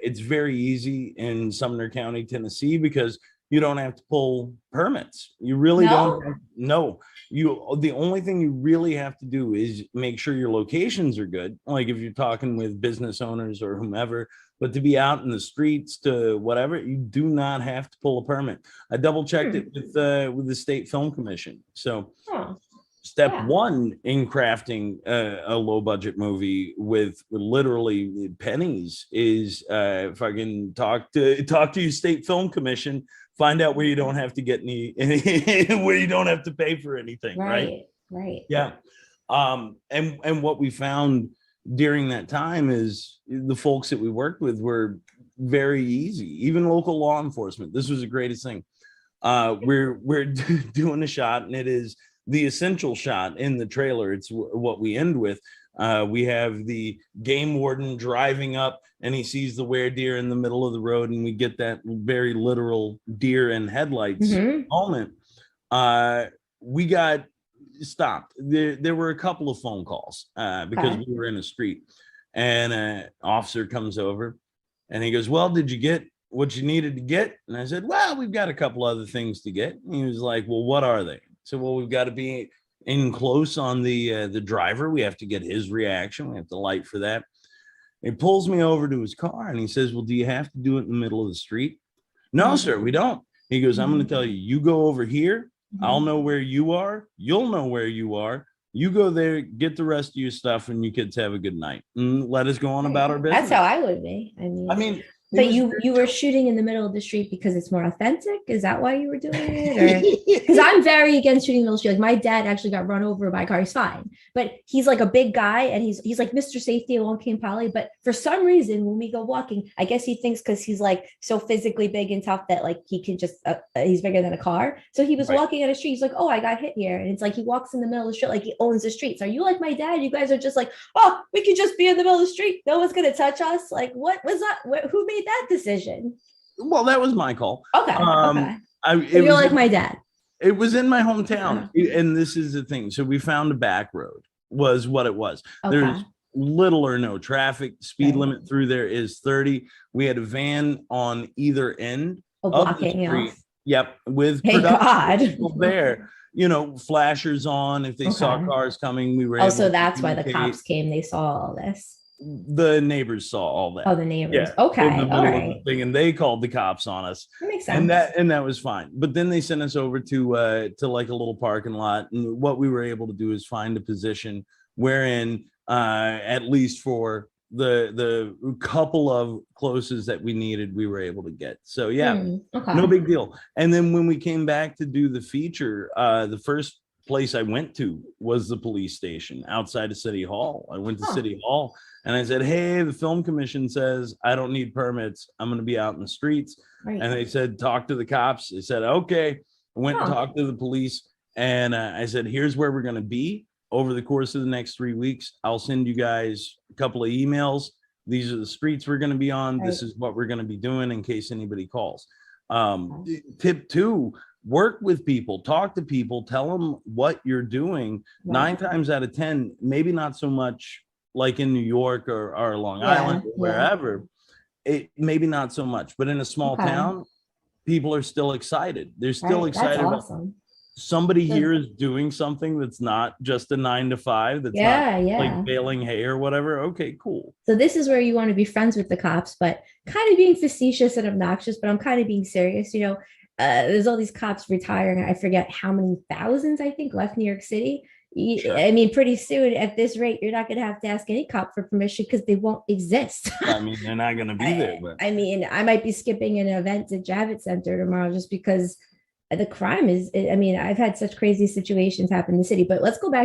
it's very easy in Sumner County, Tennessee, because you don't have to pull permits. You really don't. No, the only thing you really have to do is make sure your locations are good. Like if you're talking with business owners or whomever, but to be out in the streets to whatever, you do not have to pull a permit. I double checked it with the state film commission. So step one in crafting a low budget movie with literally pennies is fucking talk to your state film commission, find out where you don't have to get any where you don't have to pay for anything. Right. Yeah. And what we found during that time is the folks that we worked with were very easy, even local law enforcement. This was the greatest thing. We're doing a shot, and it is the essential shot in the trailer. It's what we end with. We have the game warden driving up, and he sees the deer in the middle of the road, and we get that very literal deer in headlights moment. We got stopped. There were a couple of phone calls because we were in a street, and an officer comes over, and he goes, "Well, did you get what you needed to get?" And I said, "Well, we've got a couple other things to get." And he was like, "Well, what are they?" So, "Well, we've got to be in close on the driver. We have to get his reaction. We have to light for that." He pulls me over to his car, and he says, "Well, do you have to do it in the middle of the street?" "No, sir, we don't." He goes, "I'm going to tell you, you go over here. I'll know where you are. You'll know where you are. You go there, get the rest of your stuff, and you kids have a good night. And let us go on about our business." That's how I would be. I mean, but you were shooting in the middle of the street because it's more authentic? Is that why you were doing it? Because I'm very against shooting in the middle of the street. Like my dad actually got run over by a car. He's fine, but he's like a big guy, and he's like Mr. Safety at Long King Poly. But for some reason, when we go walking, I guess he thinks because he's like so physically big and tough that like he can just he's bigger than a car. So he was walking on a street. He's like, "Oh, I got hit here," and it's like he walks in the middle of the street like he owns the streets. Are you like my dad? You guys are just like, "Oh, we could just be in the middle of the street. No one's gonna touch us." Like, what was that? Who made that decision? Well, that was my call. Okay. So you're like my dad. It was in my hometown, and this is the thing. So we found a back road, was what it was. There's little or no traffic. Speed limit through there is 30. We had a van on either end of the street. Yep, with production people there. You know, flashers on if they saw cars coming. We were able so that's why the cops came. They saw all this. The neighbors saw all that. Oh, the neighbors. Okay. All right. And they called the cops on us. That makes sense. And that was fine. But then they sent us over to like a little parking lot. And what we were able to do is find a position wherein at least for the couple of closes that we needed, we were able to get. So no big deal. And then when we came back to do the feature, the first place I went to was the police station outside of City Hall. I went to City Hall and I said, "Hey, the film commission says I don't need permits. I'm going to be out in the streets." And they said, "Talk to the cops." I said, "Okay." I went and talked to the police, and I said, "Here's where we're going to be over the course of the next 3 weeks. I'll send you guys a couple of emails. These are the streets we're going to be on. This is what we're going to be doing in case anybody calls." Tip 2, work with people, talk to people, tell them what you're doing. 9 times out of 10, maybe not so much like in New York or Long Island, or wherever, it maybe not so much, but in a small town, people are still excited. They're still excited. That's awesome. Somebody here is doing something that's not just a 9 to 5. That's not like baling hay or whatever. Okay, cool. So this is where you want to be friends with the cops, but kind of being facetious and obnoxious, but I'm kind of being serious. You know, there's all these cops retiring. I forget how many thousands, I think, left New York City. I mean, pretty soon at this rate, you're not going to have to ask any cop for permission because they won't exist. I mean, they're not going to be there. But I mean, I might be skipping an event at Javits Center tomorrow just because the crime is, I mean, I've had such crazy situations happen in the city, but let's go back